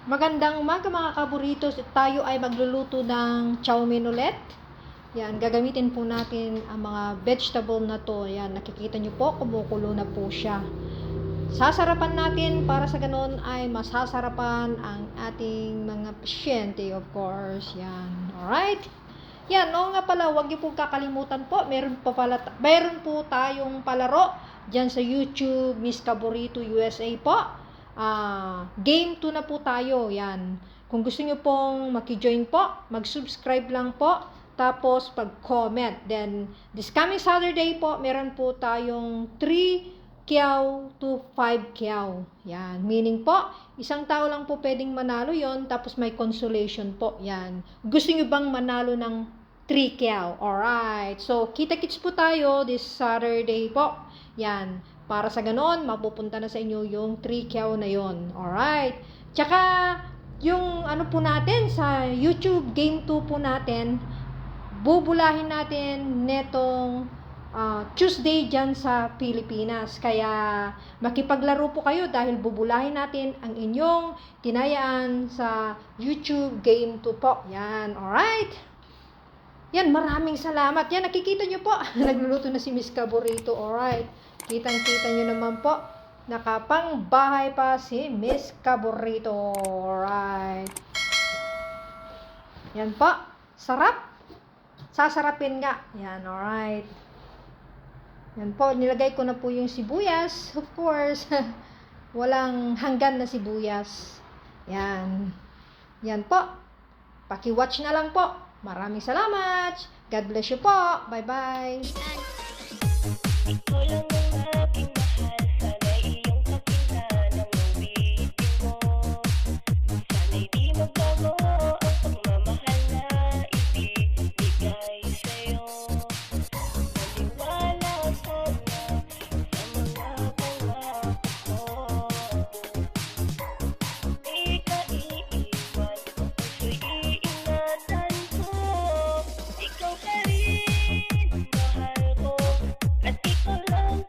Magandang umaga mga kaburitos. Tayo ay magluluto ng chow mein ulit. Yan, gagamitin po natin ang mga vegetable na to. Yan, nakikita nyo po, kumukulo na po siya. Sasarapan natin para sa ganun ay masasarapan ang ating mga pasyente, of course. Yan, alright? Yan, oo nga pala, huwag niyo po kakalimutan po, meron po tayong palaro dyan sa YouTube, Miss Kaburito USA po. Game 2 na po tayo. Yan. Kung gusto nyo pong maki-join po, mag-subscribe lang po. Tapos, pag-comment. Then, this coming Saturday po, meron po tayong 3 kyaw to 5 kyaw. Yan. Meaning po, isang tao lang po pwedeng manalo yon. Tapos, may consolation po. Yan. Gusto nyo bang manalo ng 3 kyaw? Alright. So, kita-kits po tayo this Saturday po. Yan. Para sa ganon, mapupunta na sa inyo yung 3 kyaw na yon. Alright. Tsaka, yung ano po natin, sa YouTube Game 2 po natin, bubulahin natin netong Tuesday dyan sa Pilipinas. Kaya, makipaglaro po kayo dahil bubulahin natin ang inyong tinayaan sa YouTube Game 2 po. Yan. Alright. Yan, maraming salamat. Yan, nakikita nyo po. Nagluluto na si Miss Kaburito. Alright. Kitang-kita nyo naman po. Nakapang bahay pa si Miss Kaburito. Alright. Yan po. Sarap. Sasarapin nga. Yan, alright. Yan po. Nilagay ko na po yung sibuyas. Of course. Walang hanggan na sibuyas. Yan. Yan po. Paki-watch na lang po. Maraming salamat. God bless you po. Bye-bye. Ikaw lang ang aking mahal. Sana iyong pakinggan ang uwitin mo. Sana'y di magbago ang pagmamahal na ibibigay sa'yo. Maniwala sana sa mga pangako ko. Di ka iiwan, ang puso'y iingatan ko. Ikaw pa rin, mahal ko. At ikaw lang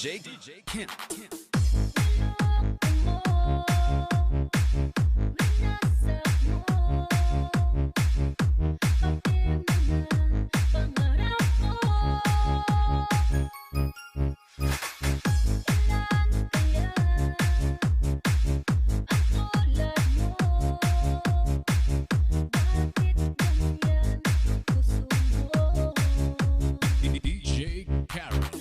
DJ Kent. DJ Karen.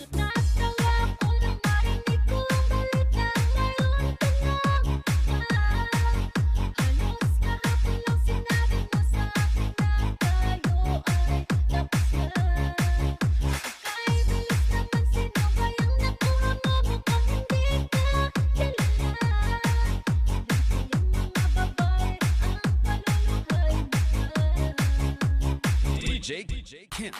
DJ Kent.